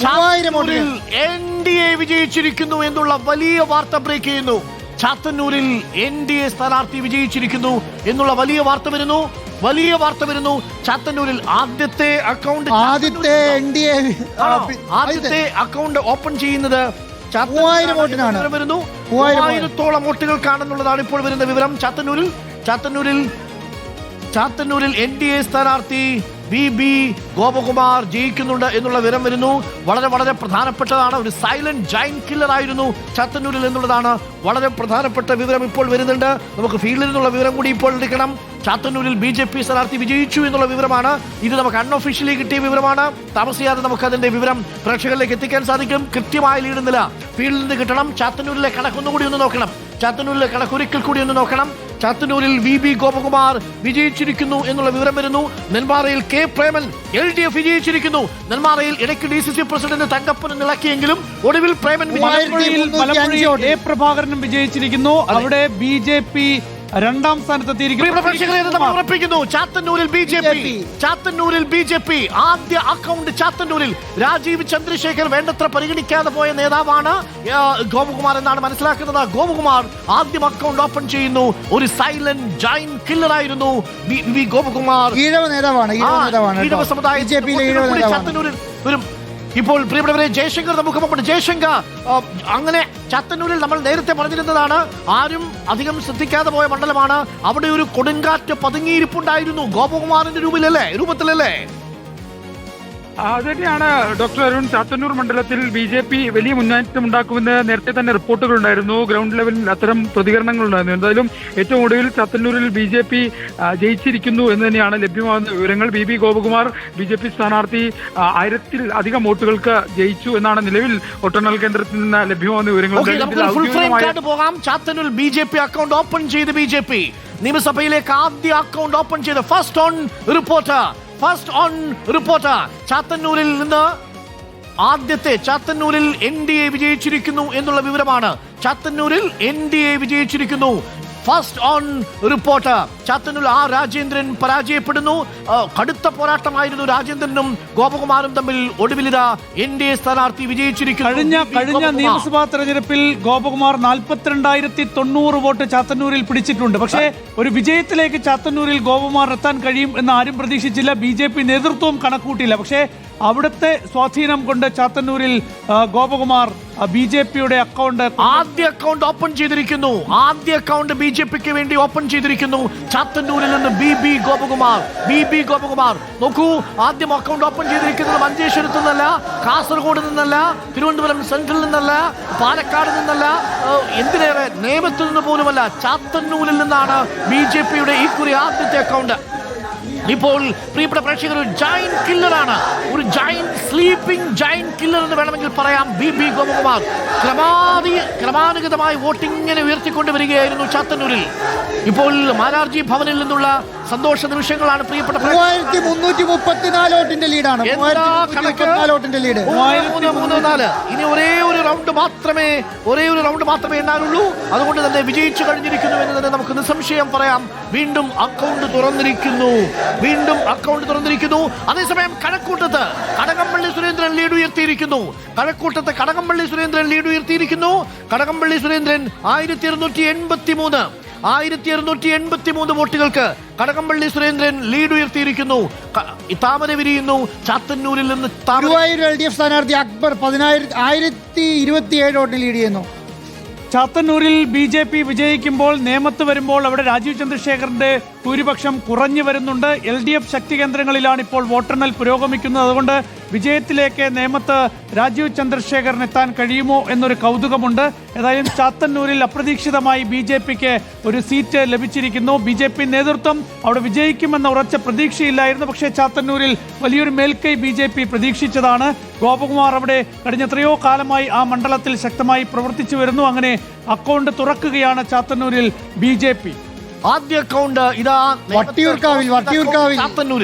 ചാത്തന്നൂരിൽ NDA വിജയിച്ചിരിക്കുന്നു എന്നുള്ള വലിയ വാർത്ത ബ്രേക്ക് ചെയ്യുന്നു. ചാത്തന്നൂരിൽ NDA സ്ഥാനാർത്ഥി വിജയിച്ചിരിക്കുന്നു എന്നുള്ള വലിയ വാർത്ത വരുന്നു. ചാത്തന്നൂരിൽ ആദ്യത്തെ അക്കൗണ്ട് ഓപ്പൺ ചെയ്യുന്നത് 3000 വോട്ടിനാണ്. 3000-ഓളം വോട്ടുകൾക്കാണെന്നുള്ളതാണ് ഇപ്പോൾ വരുന്ന വിവരം. ചാത്തന്നൂരിൽ NDA സ്ഥാനാർത്ഥി VB ഗോപകുമാർ ജയിക്കുന്നുണ്ട് എന്നുള്ള വിവരം വരുന്നു. വളരെ വളരെ പ്രധാനപ്പെട്ടതാണ്. ഒരു സൈലന്റ് ജൈന്റ് കില്ലർ ആയിരുന്നു ചാത്തന്നൂരിൽ എന്നുള്ളതാണ് വളരെ പ്രധാനപ്പെട്ട വിവരം ഇപ്പോൾ വരുന്നുണ്ട്. നമുക്ക് ഫീൽഡിൽ നിന്നുള്ള വിവരം കൂടി ഇപ്പോൾ എടുക്കണം. ചാത്തന്നൂരിൽ BJP സ്ഥാനാർത്ഥി വിജയിച്ചു എന്നുള്ള വിവരമാണ്. ഇത് നമുക്ക് അൺഒഫീഷ്യലി കിട്ടിയ വിവരമാണ്. താമസിയാതെ നമുക്ക് അതിന്റെ വിവരം പ്രേക്ഷകരിലേക്ക് എത്തിക്കാൻ സാധിക്കും. കൃത്യമായ ലീഡ് നില ഫീൽഡിൽ നിന്ന് കിട്ടണം. ചാത്തന്നൂരിലെ കണക്കൊന്നുകൂടി ഒന്ന് നോക്കണം. ചാത്തന്നൂരിലെ കണക്കൊരിക്കൽ കൂടി ഒന്ന് നോക്കണം. ചാത്തന്നൂരിൽ VB ഗോപകുമാർ വിജയിച്ചിരിക്കുന്നു എന്നുള്ള വിവരം വരുന്നു. നെന്മാറയിൽ K പ്രേമൻ LDF വിജയിച്ചിരിക്കുന്നു. നെന്മാറയിൽ ഇടയ്ക്ക് DCC പ്രസിഡന്റ് തങ്കപ്പനും ഇളക്കിയെങ്കിലും ഒടുവിൽ പ്രേമൻ A പ്രഭാകരനും വിജയിച്ചിരിക്കുന്നു. അവിടെ BJP രണ്ടാം സ്ഥാനത്തെത്തിയിരിക്കുന്നു. ചാത്തന്നൂരിൽ BJP ആദ്യ അക്കൗണ്ട് ചാത്തന്നൂരിൽ രാജീവ് ചന്ദ്രശേഖർ വേണ്ടത്ര പരിഗണിക്കാതെ പോയ നേതാവാണ് ഗോപകുമാർ എന്നാണ് മനസ്സിലാക്കുന്നത്. ഗോപകുമാർ ആദ്യം അക്കൗണ്ട് ഓപ്പൺ ചെയ്യുന്നു. ഒരു സൈലന്റ് ജൈന്റ് കില്ലർ ആയിരുന്നു ഗോപകുമാർ. ഈഴവ സമുദായത്തിൽ ചാത്തന്നൂരിൽ ഒരു ഇപ്പോൾ പ്രിയപ്പെട്ടവരെ ജയശങ്കർ നമുക്കൊപ്പം. ജയശങ്കർ, അങ്ങനെ ചാത്തന്നൂരിൽ നമ്മൾ നേരത്തെ പറഞ്ഞിരുന്നതാണ്, ആരും അധികം ശ്രദ്ധിക്കാതെ പോയ മണ്ഡലമാണ്. അവിടെ ഒരു കൊടുങ്കാറ്റ് പതുങ്ങിയിരിപ്പുണ്ടായിരുന്നു ഗോപകുമാറിന്റെ രൂപത്തിലല്ലേ? അതുതന്നെയാണ് ഡോക്ടർ അരുൺ. ചാത്തന്നൂർ മണ്ഡലത്തിൽ BJP വലിയ മുന്നേറ്റം ഉണ്ടാക്കുമെന്ന് നേരത്തെ തന്നെ റിപ്പോർട്ടുകൾ ഉണ്ടായിരുന്നു. ഗ്രൗണ്ട് ലെവലിൽ അത്തരം പ്രതികരണങ്ങൾ ഉണ്ടായിരുന്നു. എന്തായാലും ഏറ്റവും ഒടുവിൽ ചാത്തന്നൂരിൽ BJP ജയിച്ചിരിക്കുന്നു എന്ന് തന്നെയാണ് ലഭ്യമാകുന്ന വിവരങ്ങൾ. VB ഗോപകുമാർ BJP സ്ഥാനാർത്ഥി 1000-ൽ-അധികം വോട്ടുകൾക്ക് ജയിച്ചു എന്നാണ് നിലവിൽ വോട്ടെണ്ണൽ കേന്ദ്രത്തിൽ നിന്ന് ലഭ്യമാകുന്ന വിവരങ്ങൾ. ചാത്തന്നൂർ BJP അക്കൗണ്ട് ഓപ്പൺ ചെയ്ത് BJP നിയമസഭയിലേക്ക് ആദ്യ അക്കൗണ്ട് ഓപ്പൺ ചെയ്ത് ഫസ്റ്റ് ഓൺ റിപ്പോർട്ടർ ചാത്തന്നൂരിൽ നിന്ന് ചാത്തന്നൂരിൽ NDA വിജയിച്ചിരിക്കുന്നു എന്നുള്ള വിവരമാണ്. ചാത്തന്നൂരിൽ NDA വിജയിച്ചിരിക്കുന്നു. First on reporter Chathannoor Rajendran പരാജയപ്പെടുന്നു. കടുത്ത പോരാട്ടമായിരുന്നു രാജേന്ദ്രനും ഗോപകുമാറും തമ്മിൽ. ഒടുവിലിതാ NDA സ്ഥാനാർത്ഥി വിജയിച്ചിരിക്കുന്നു. കഴിഞ്ഞ നിയമസഭാ തെരഞ്ഞെടുപ്പിൽ ഗോപകുമാർ 42,900 വോട്ട് ചാത്തന്നൂരിൽ പിടിച്ചിട്ടുണ്ട്. പക്ഷേ ഒരു വിജയത്തിലേക്ക് ചാത്തന്നൂരിൽ ഗോപകുമാർ എത്താൻ കഴിയും എന്ന് ആരും പ്രതീക്ഷിച്ചില്ല. BJP നേതൃത്വവും കണക്കൂട്ടിയില്ല. പക്ഷേ അവിടുത്തെ സ്വാധീനം കൊണ്ട് ചാത്തന്നൂരിൽ ഗോപകുമാർ BJPയുടെ ആദ്യ അക്കൗണ്ട് ഓപ്പൺ ചെയ്തിരിക്കുന്നു. BJPക്ക് വേണ്ടി ഓപ്പൺ ചെയ്തിരിക്കുന്നു. ചാത്തന്നൂരിൽ നിന്ന് BB ഗോപകുമാർ നോക്കൂ, ആദ്യം അക്കൗണ്ട് ഓപ്പൺ ചെയ്തിരിക്കുന്നത് മഞ്ചേശ്വരത്ത് നിന്നല്ല, കാസർഗോഡ് നിന്നല്ല, തിരുവനന്തപുരം സെൻട്രൽ നിന്നല്ല, പാലക്കാട് നിന്നല്ല, എന്തിനേറെ നേമത്തിൽ നിന്ന് പോലുമല്ല, ചാത്തന്നൂരിൽ നിന്നാണ് BJPയുടെ ഈ കുറി ആദ്യത്തെ അക്കൗണ്ട്. ഇപ്പോൾ പ്രിയപ്പെട്ട പ്രേക്ഷകർ, ഒരു ജൈന്റ് കില്ലറാണ്, ഒരു സ്ലീപ്പിംഗ് ജൈന്റ് കില്ലർ എന്ന് വേണമെങ്കിൽ പറയാം BB ഗോപകുമാർ. ക്രമാനുഗതമായി വോട്ടിങ്ങനെ ഉയർത്തിക്കൊണ്ടുവരികയായിരുന്നു ചാത്തന്നൂരിൽ. ഇപ്പോൾ മാരാർജി ഭവനിൽ നിന്നുള്ള സന്തോഷ നിമിഷങ്ങളാണ് പ്രിയപ്പെട്ട. 3334 വോട്ടിന്റെ ലീഡാണ്. ഇനി ഒരേ ഒരു റൗണ്ട് മാത്രമേ എണ്ണാനുള്ളൂ. അതുകൊണ്ട് തന്നെ വിജയിച്ചു കഴിഞ്ഞിരിക്കുന്നു എന്ന് തന്നെ നമുക്ക് നിസ്സംശയം പറയാം. വീണ്ടും അക്കൗണ്ട് തുറന്നിരിക്കുന്നു. അതേസമയം കഴക്കൂട്ടത്ത് കടകംപള്ളി സുരേന്ദ്രൻ ലീഡ് ഉയർത്തിയിരിക്കുന്നു. കടകംപള്ളി സുരേന്ദ്രൻ 1283 വോട്ടുകൾക്ക് കടകംപള്ളി സുരേന്ദ്രൻ ലീഡ് ഉയർത്തിയിരിക്കുന്നു. താമര വിരിയുന്നു. ചാത്തന്നൂരിൽ നിന്ന് LDF സ്ഥാനാർത്ഥി അക്ബർ 1027 വോട്ടിന് ലീഡ് ചെയ്യുന്നു. ചാത്തന്നൂരിൽ BJP വിജയിക്കുമ്പോൾ നേമത്ത് വരുമ്പോൾ അവിടെ രാജീവ് ചന്ദ്രശേഖറിന്റെ ഭൂരിപക്ഷം കുറഞ്ഞു വരുന്നുണ്ട്. LDF ശക്തി കേന്ദ്രങ്ങളിലാണ് ഇപ്പോൾ വോട്ടെണ്ണൽ പുരോഗമിക്കുന്നത്. അതുകൊണ്ട് വിജയത്തിലേക്ക് നേമത്ത് രാജീവ് ചന്ദ്രശേഖറിന് എത്താൻ കഴിയുമോ എന്നൊരു കൗതുകമുണ്ട്. ഏതായാലും ചാത്തന്നൂരിൽ അപ്രതീക്ഷിതമായി BJPക്ക് ഒരു സീറ്റ് ലഭിച്ചിരിക്കുന്നു. BJP നേതൃത്വം അവിടെ വിജയിക്കുമെന്ന ഉറച്ച പ്രതീക്ഷയില്ലായിരുന്നു. പക്ഷേ ചാത്തന്നൂരിൽ വലിയൊരു മേൽക്കൈ BJP പ്രതീക്ഷിച്ചതാണ്. ഗോപകുമാർ അവിടെ കഴിഞ്ഞ എത്രയോ കാലമായി ആ മണ്ഡലത്തിൽ ശക്തമായി പ്രവർത്തിച്ചു വരുന്നു. അങ്ങനെ അക്കൗണ്ട് തുറക്കുകയാണ് ചാത്തന്നൂരിൽ BJP. ആദ്യ അക്കൗണ്ട് ഇതാ വട്ടിയൂർക്കാവിൽ ചാത്തന്നൂരിൽ